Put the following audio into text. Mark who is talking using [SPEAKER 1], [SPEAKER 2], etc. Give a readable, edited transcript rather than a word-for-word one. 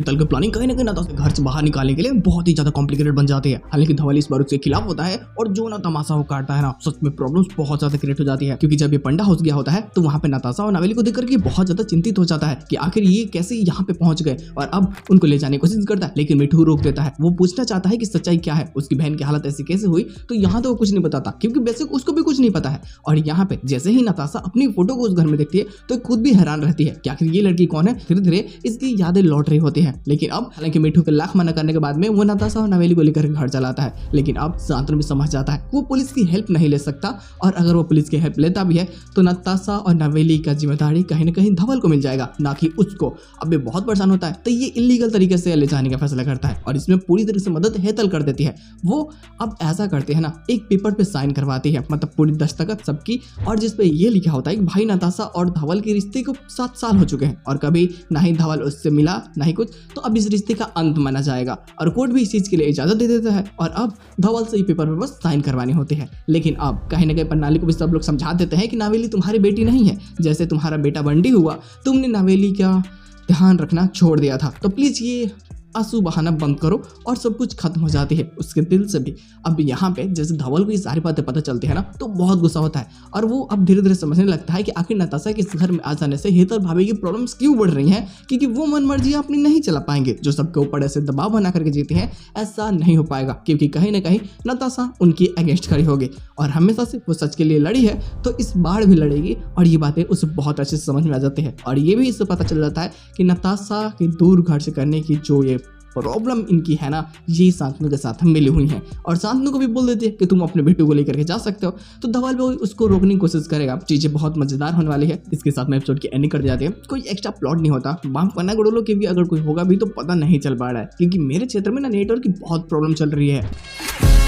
[SPEAKER 1] हेतल की प्लानिंग कहीं ना कहीं नताशा घर से बाहर निकालने के लिए बहुत ही ज्यादा कॉम्प्लिकेटेड बन जाती है। हालांकि धवल इस बार उसके खिलाफ होता है और जो ना तमाशा वो काटता है ना, सच में प्रॉब्लम्स बहुत ज्यादा क्रिएट हो जाती है। क्योंकि जब ये पंडा हाउस गया होता है तो वहाँ पे नताशा और नवेली को देखकर के बहुत ज्यादा चिंतित हो जाता है कि आखिर ये कैसे यहाँ पे पहुंच गए, और अब उनको ले जाने की कोशिश करता है लेकिन मिठू रोक देता है। वो पूछना चाहता है कि सच्चाई क्या है, उसकी बहन की हालत ऐसी कैसे हुई, तो यहाँ तो वो कुछ नहीं बताता क्योंकि बेसिक उसको भी कुछ नहीं पता है। और यहाँ पे जैसे ही नताशा अपनी फोटो को उस घर में देखती है तो खुद भी हैरान रहती है कि आखिर ये लड़की कौन है। धीरे धीरे इसकी यादें लौट रही होती है। लेकिन अब हालांकि मिठू के लाख मना करने के बाद में वो नताशा और नवेली को लेकर घर चलाता है। लेकिन अब शांतनु भी समझ जाता है वो पुलिस की हेल्प नहीं ले सकता, और अगर वो पुलिस की हेल्प लेता भी है तो नताशा और नवेली का जिम्मेदारी कहीं ना कहीं धवल को मिल जाएगा, ना कि उसको। अब ये बहुत परेशान होता है तो ये इलीगल तरीके से ले जाने का फैसला करता है और इसमें पूरी तरह से मदद हेतल कर देती है। वो अब ऐसा करते हैं ना, एक पेपर पे साइन करवाती है, मतलब पूरी दस्तखत सबकी, और जिसपे ये लिखा होता है कि भाई नताशा और धवल के रिश्ते को 7 साल हो चुके हैं और कभी ना ही धवल उससे मिला ना ही कुछ, तो अब इस रिश्ते का अंत माना जाएगा। और कोर्ट भी इस चीज के लिए इजाजत दे देता है और अब धवल से ये पेपर पे बस साइन करवानी होती है। लेकिन अब कहीं ना कहीं प्रणाली को भी सब लोग समझा देते हैं कि नवेली तुम्हारी बेटी नहीं है, जैसे तुम्हारा बेटा बंटी हुआ तुमने नवेली का ध्यान रखना छोड़ दिया था, तो प्लीज ये आंसू बहाना बंद करो, और सब कुछ खत्म हो जाती है उसके दिल से भी। अब यहाँ पे जैसे धवल को ये सारी बातें पता चलती है ना तो बहुत गुस्सा होता है और वो अब धीरे धीरे समझने लगता है कि आखिर नताशा के इस घर में आ जाने से हेतल भाभी की प्रॉब्लम्स क्यों बढ़ रही हैं, क्योंकि वो मन मर्जी अपनी नहीं चला पाएंगे। जो सबके ऊपर ऐसे दबाव बना करके जीते हैं ऐसा नहीं हो पाएगा, क्योंकि कहीं ना कहीं नताशा उनकी अगेंस्ट खड़ी होगी और हमेशा से वो सच के लिए लड़ी है तो इस बार भी लड़ेगी। और ये बातें उसे बहुत अच्छे से समझ में आ जाती है और ये भी इससे पता चल जाता है कि नताशा के दूर घर से करने की जो ये प्रॉब्लम इनकी है ना, ये शांतनु के साथ मिली हुई है। और शांतनु को भी बोल देती है कि तुम अपने बेटू को लेकर के जा सकते हो, तो धवल भी उसको रोकने की कोशिश करेगा। चीजें बहुत मजेदार होने वाली है। इसके साथ में एपिसोड की एंडिंग कर जाती है। कोई एक्स्ट्रा प्लॉट नहीं होता, बाम पन्ना गड़ोलो के भी अगर कोई होगा भी तो पता नहीं चल पा रहा है, क्योंकि मेरे क्षेत्र में ना नेटवर्क की बहुत प्रॉब्लम चल रही है।